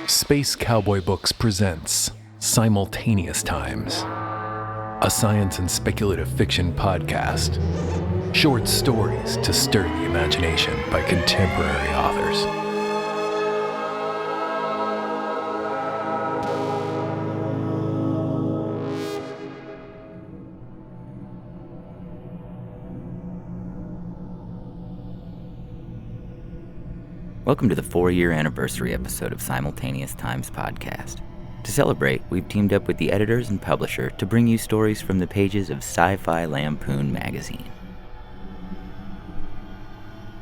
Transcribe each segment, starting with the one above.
Space Cowboy Books presents Simultaneous Times, a science and speculative fiction podcast. Short stories to stir the imagination by contemporary authors. Welcome to the 4-year anniversary episode of Simultaneous Times podcast. To celebrate, we've teamed up with the editors and publisher to bring you stories from the pages of Sci-Fi Lampoon magazine.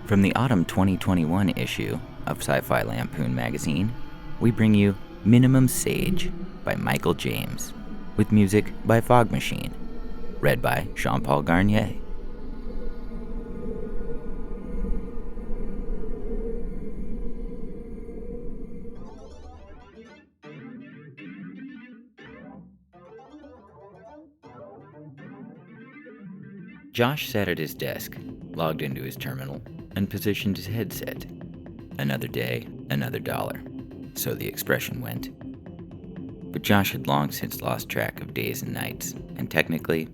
From the autumn 2021 issue of Sci-Fi Lampoon magazine, we bring you Minimum Sage by Michael James, with music by Fog Machine, read by Jean-Paul Garnier. Josh sat at his desk, logged into his terminal, and positioned his headset. Another day, another dollar, so the expression went. But Josh had long since lost track of days and nights, and technically,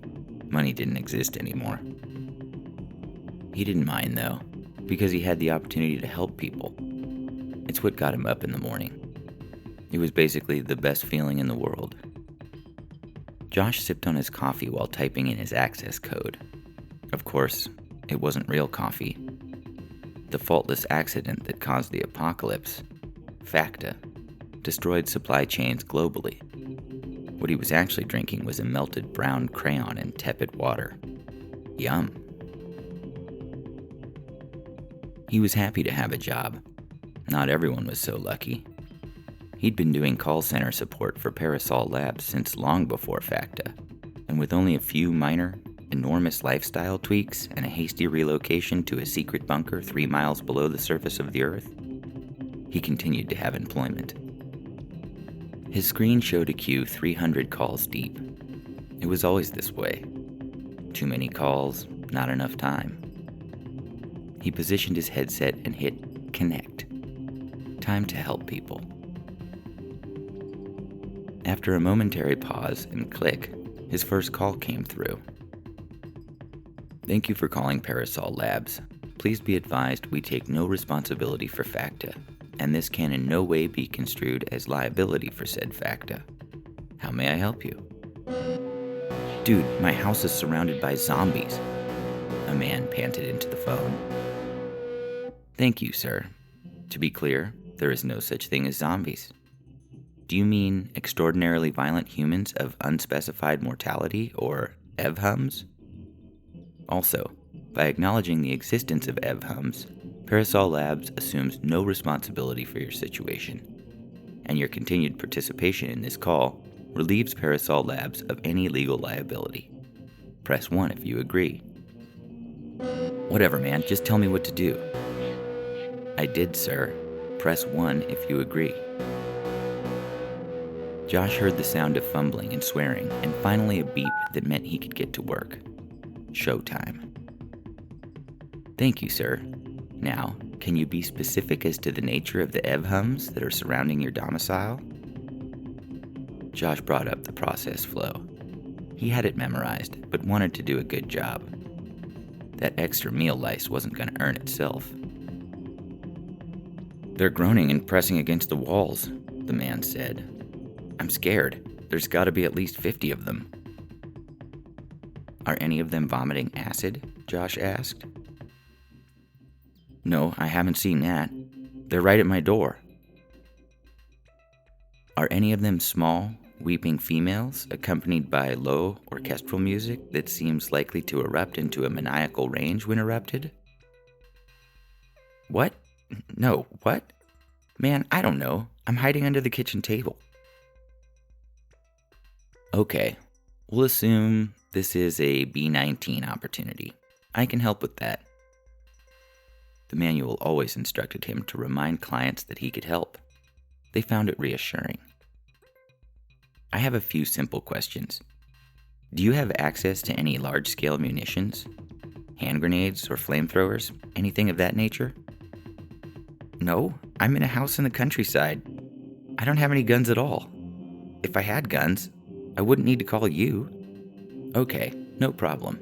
money didn't exist anymore. He didn't mind though, because he had the opportunity to help people. It's what got him up in the morning. It was basically the best feeling in the world. Josh sipped on his coffee while typing in his access code. Of course, it wasn't real coffee. The faultless accident that caused the apocalypse, FACTA, destroyed supply chains globally. What he was actually drinking was a melted brown crayon in tepid water. Yum. He was happy to have a job. Not everyone was so lucky. He'd been doing call center support for Parasol Labs since long before FACTA, and with only a few minor, enormous lifestyle tweaks and a hasty relocation to a secret bunker 3 miles below the surface of the Earth, he continued to have employment. His screen showed a queue 300 calls deep. It was always this way. Too many calls, not enough time. He positioned his headset and hit connect. Time to help people. After a momentary pause and click, his first call came through. Thank you for calling Parasol Labs. Please be advised we take no responsibility for FACTA, and this can in no way be construed as liability for said FACTA. How may I help you? Dude, my house is surrounded by zombies, a man panted into the phone. Thank you, sir. To be clear, there is no such thing as zombies. Do you mean extraordinarily violent humans of unspecified mortality, or EVHUMs? Also, by acknowledging the existence of EVHUMs, Parasol Labs assumes no responsibility for your situation, and your continued participation in this call relieves Parasol Labs of any legal liability. Press 1 if you agree. Whatever, man, just tell me what to do. I did, sir. Press 1 if you agree. Josh heard the sound of fumbling and swearing, and finally a beep that meant he could get to work. Showtime. Thank you, sir. Now, can you be specific as to the nature of the EVHUMs that are surrounding your domicile? Josh brought up the process flow. He had it memorized, but wanted to do a good job. That extra meal lice wasn't going to earn itself. They're groaning and pressing against the walls, the man said. I'm scared. There's got to be at least 50 of them. Are any of them vomiting acid? Josh asked. No, I haven't seen that. They're right at my door. Are any of them small, weeping females, accompanied by low orchestral music that seems likely to erupt into a maniacal range when erupted? What? No, what? Man, I don't know. I'm hiding under the kitchen table. Okay, we'll assume this is a B-19 opportunity. I can help with that. The manual always instructed him to remind clients that he could help. They found it reassuring. I have a few simple questions. Do you have access to any large-scale munitions? Hand grenades or flamethrowers? Anything of that nature? No, I'm in a house in the countryside. I don't have any guns at all. If I had guns, I wouldn't need to call you. Okay, no problem,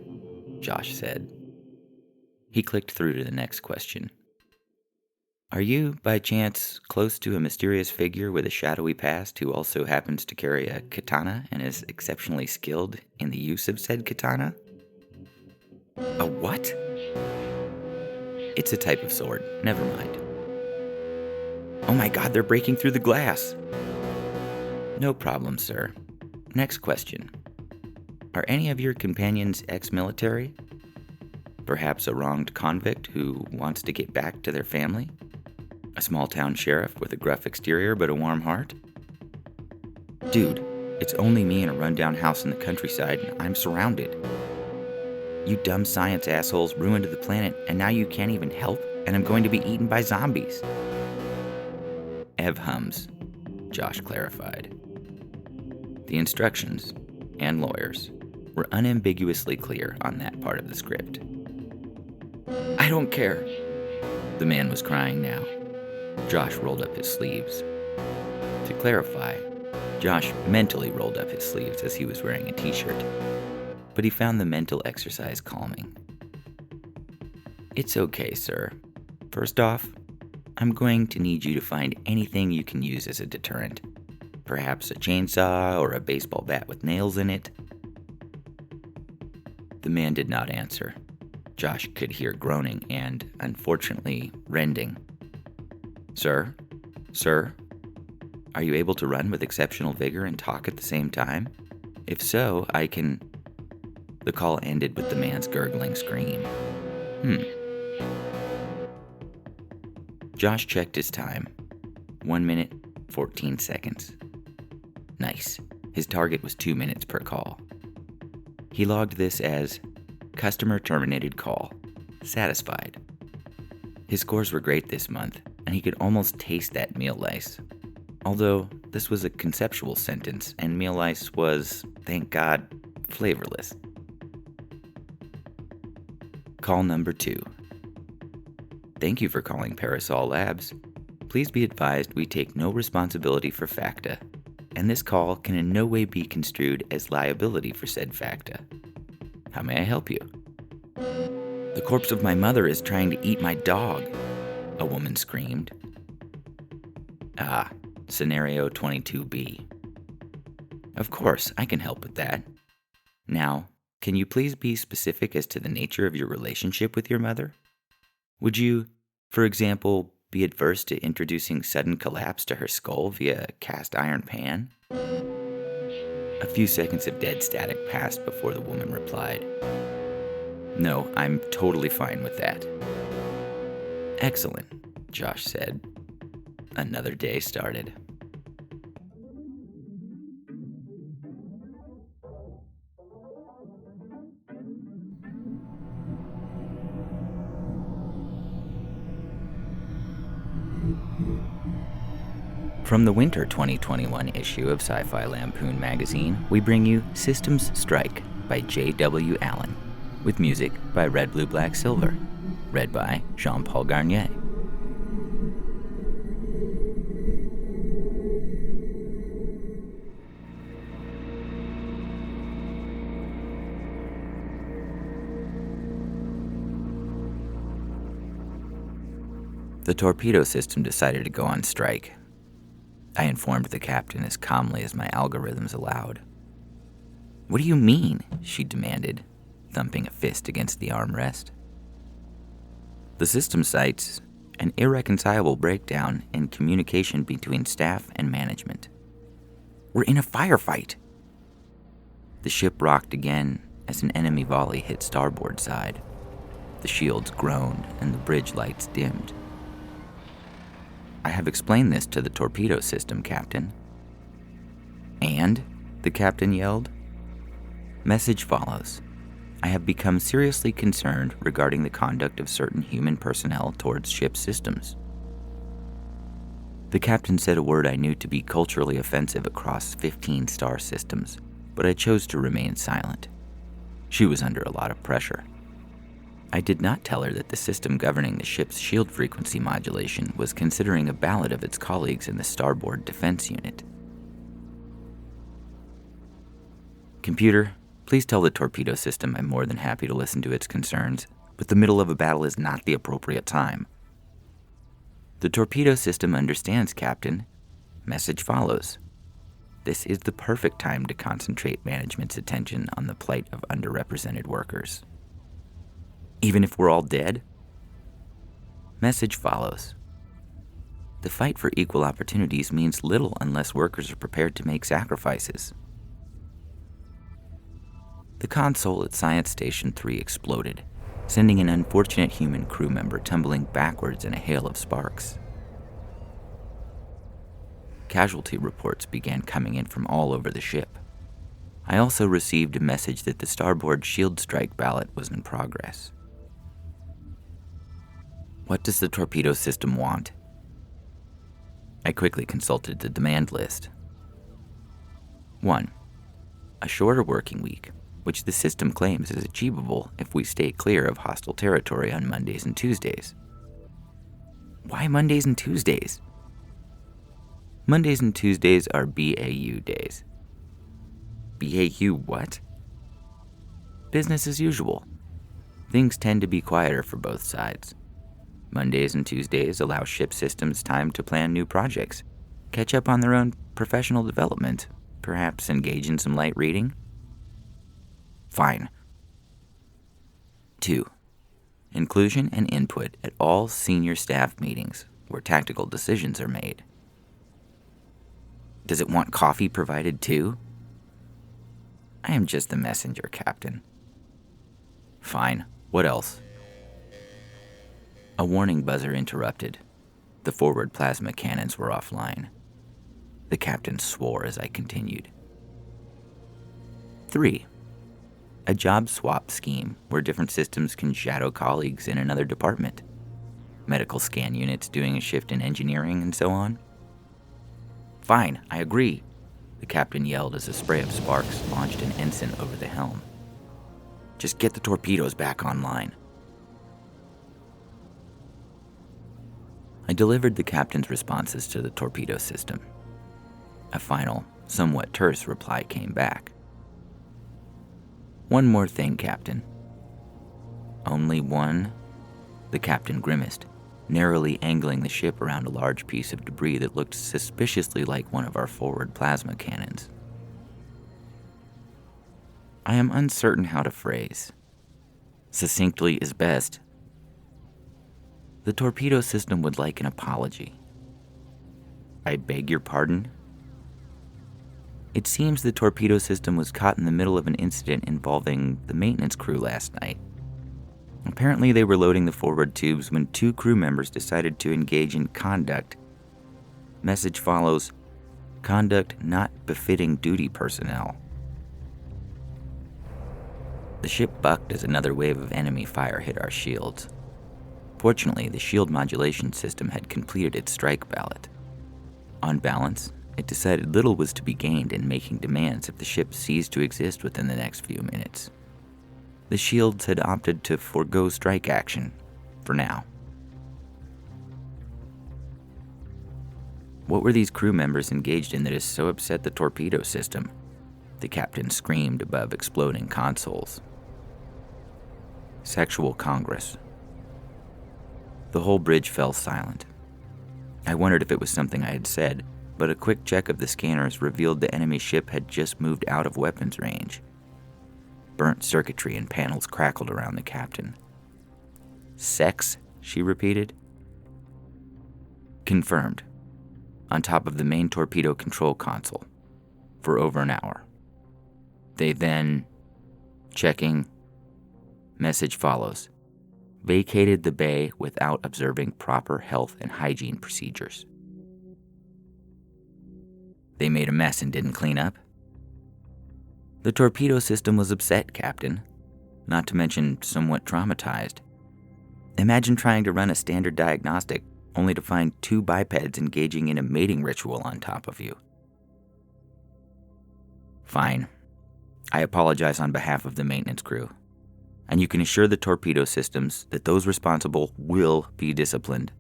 Josh said. He clicked through to the next question. Are you, by chance, close to a mysterious figure with a shadowy past who also happens to carry a katana and is exceptionally skilled in the use of said katana? A what? It's a type of sword. Never mind. Oh my God, they're breaking through the glass. No problem, sir. Next question. Are any of your companions ex-military? Perhaps a wronged convict who wants to get back to their family? A small-town sheriff with a gruff exterior but a warm heart? Dude, it's only me in a rundown house in the countryside and I'm surrounded. You dumb science assholes ruined the planet and now you can't even help and I'm going to be eaten by zombies. Ev hums, Josh clarified. The instructions, and lawyers, were unambiguously clear on that part of the script. I don't care. The man was crying now. Josh rolled up his sleeves. To clarify, Josh mentally rolled up his sleeves as he was wearing a t-shirt, but he found the mental exercise calming. It's okay, sir. First off, I'm going to need you to find anything you can use as a deterrent. Perhaps a chainsaw or a baseball bat with nails in it. The man did not answer. Josh could hear groaning and, unfortunately, rending. Sir? Sir? Are you able to run with exceptional vigor and talk at the same time? If so, I can... The call ended with the man's gurgling scream. Josh checked his time. 1 minute, 14 seconds. Nice. His target was 2 minutes per call. He logged this as customer terminated call. Satisfied. His scores were great this month, and he could almost taste that meal lice. Although this was a conceptual sentence, and meal lice was, thank God, flavorless. Call number 2. Thank you for calling Parasol Labs. Please be advised we take no responsibility for FACTA, and this call can in no way be construed as liability for said FACTA. How may I help you? The corpse of my mother is trying to eat my dog, a woman screamed. Scenario 22B. Of course, I can help with that. Now, can you please be specific as to the nature of your relationship with your mother? Would you, for example, be adverse to introducing sudden collapse to her skull via a cast iron pan? A few seconds of dead static passed before the woman replied. No, I'm totally fine with that. Excellent, Josh said. Another day started. From the winter 2021 issue of Sci-Fi Lampoon magazine, we bring you Systems Strike by J.W. Allen, with music by Red Blue Black Silver, read by Jean-Paul Garnier. The torpedo system decided to go on strike. I informed the captain as calmly as my algorithms allowed. What do you mean? She demanded, thumping a fist against the armrest. The system cites an irreconcilable breakdown in communication between staff and management. We're in a firefight. The ship rocked again as an enemy volley hit starboard side. The shields groaned and the bridge lights dimmed. I have explained this to the torpedo system, Captain. And? The captain yelled. Message follows. I have become seriously concerned regarding the conduct of certain human personnel towards ship systems. The captain said a word I knew to be culturally offensive across 15 star systems, but I chose to remain silent. She was under a lot of pressure. I did not tell her that the system governing the ship's shield frequency modulation was considering a ballot of its colleagues in the Starboard Defense Unit. Computer, please tell the torpedo system I'm more than happy to listen to its concerns, but the middle of a battle is not the appropriate time. The torpedo system understands, Captain. Message follows. This is the perfect time to concentrate management's attention on the plight of underrepresented workers. Even if we're all dead? Message follows. The fight for equal opportunities means little unless workers are prepared to make sacrifices. The console at Science Station 3 exploded, sending an unfortunate human crew member tumbling backwards in a hail of sparks. Casualty reports began coming in from all over the ship. I also received a message that the starboard shield strike ballot was in progress. What does the torpedo system want? I quickly consulted the demand list. 1. A shorter working week, which the system claims is achievable if we stay clear of hostile territory on Mondays and Tuesdays. Why Mondays and Tuesdays? Mondays and Tuesdays are BAU days. BAU what? Business as usual. Things tend to be quieter for both sides. Mondays and Tuesdays allow ship systems time to plan new projects, catch up on their own professional development, perhaps engage in some light reading. Fine. 2. Inclusion and input at all senior staff meetings where tactical decisions are made. Does it want coffee provided too? I am just the messenger, Captain. Fine. What else? A warning buzzer interrupted. The forward plasma cannons were offline. The captain swore as I continued. 3. A job swap scheme where different systems can shadow colleagues in another department. Medical scan units doing a shift in engineering and so on. Fine, I agree, the captain yelled as a spray of sparks launched an ensign over the helm. Just get the torpedoes back online. I delivered the captain's responses to the torpedo system. A final, somewhat terse reply came back. One more thing, Captain. Only one? The captain grimaced, narrowly angling the ship around a large piece of debris that looked suspiciously like one of our forward plasma cannons. I am uncertain how to phrase. Succinctly is best. The torpedo system would like an apology. I beg your pardon? It seems the torpedo system was caught in the middle of an incident involving the maintenance crew last night. Apparently they were loading the forward tubes when 2 crew members decided to engage in conduct. Message follows, conduct not befitting duty personnel. The ship bucked as another wave of enemy fire hit our shields. Fortunately, the shield modulation system had completed its strike ballot. On balance, it decided little was to be gained in making demands if the ship ceased to exist within the next few minutes. The shields had opted to forego strike action, for now. What were these crew members engaged in that has so upset the torpedo system? The captain screamed above exploding consoles. Sexual congress. The whole bridge fell silent. I wondered if it was something I had said, but a quick check of the scanners revealed the enemy ship had just moved out of weapons range. Burnt circuitry and panels crackled around the captain. Sex, she repeated. Confirmed. On top of the main torpedo control console. For over an hour. They then... Checking. Message follows. Vacated the bay without observing proper health and hygiene procedures. They made a mess and didn't clean up? The torpedo system was upset, Captain. Not to mention somewhat traumatized. Imagine trying to run a standard diagnostic only to find 2 bipeds engaging in a mating ritual on top of you. Fine. I apologize on behalf of the maintenance crew. and you can assure the torpedo systems that those responsible will be disciplined.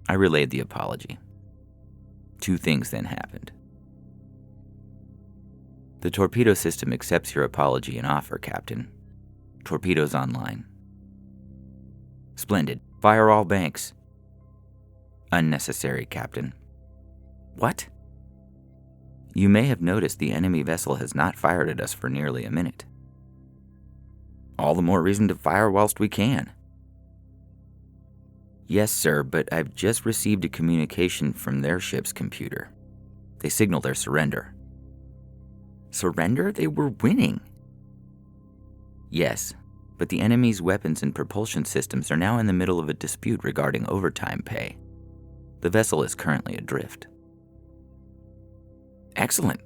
I relayed the apology. 2 things then happened. The torpedo system accepts your apology and offer, Captain. Torpedoes online. Splendid. Fire all banks. Unnecessary, Captain. What? You may have noticed the enemy vessel has not fired at us for nearly a minute. All the more reason to fire whilst we can. Yes, sir, but I've just received a communication from their ship's computer. They signal their surrender. Surrender? They were winning. Yes, but the enemy's weapons and propulsion systems are now in the middle of a dispute regarding overtime pay. The vessel is currently adrift. Excellent.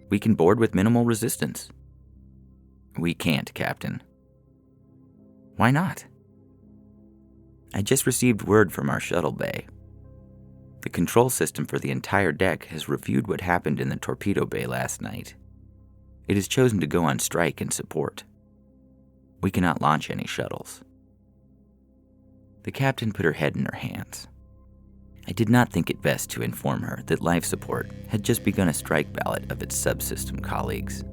We can board with minimal resistance. We can't, Captain. Why not? I just received word from our shuttle bay. The control system for the entire deck has reviewed what happened in the torpedo bay last night. It has chosen to go on strike in support. We cannot launch any shuttles. The captain put her head in her hands. I did not think it best to inform her that life support had just begun a strike ballot of its subsystem colleagues.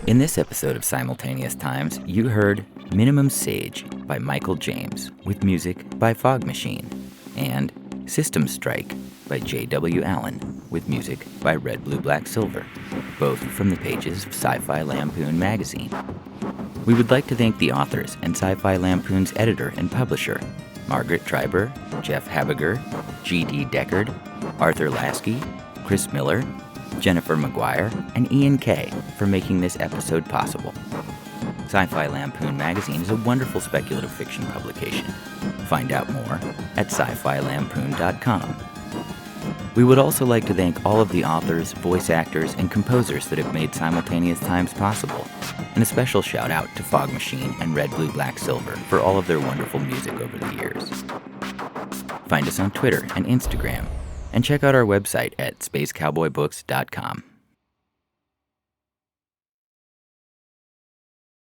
In this episode of Simultaneous Times, you heard Minimum Sage by Michael James, with music by Fog Machine, and System Strike by J.W. Allen, with music by Red, Blue, Black, Silver, both from the pages of Sci-Fi Lampoon magazine. We would like to thank the authors and Sci-Fi Lampoon's editor and publisher, Margaret Treiber, Jeff Habiger, G.D. Deckard, Arthur Lasky, Chris Miller, Jennifer McGuire, and Ian Kay for making this episode possible. Sci-Fi Lampoon magazine is a wonderful speculative fiction publication. Find out more at sci-fi-lampoon.com. We would also like to thank all of the authors, voice actors, and composers that have made Simultaneous Times possible, and a special shout out to Fog Machine and Red, Blue, Black, Silver for all of their wonderful music over the years. Find us on Twitter and Instagram, and check out our website at spacecowboybooks.com.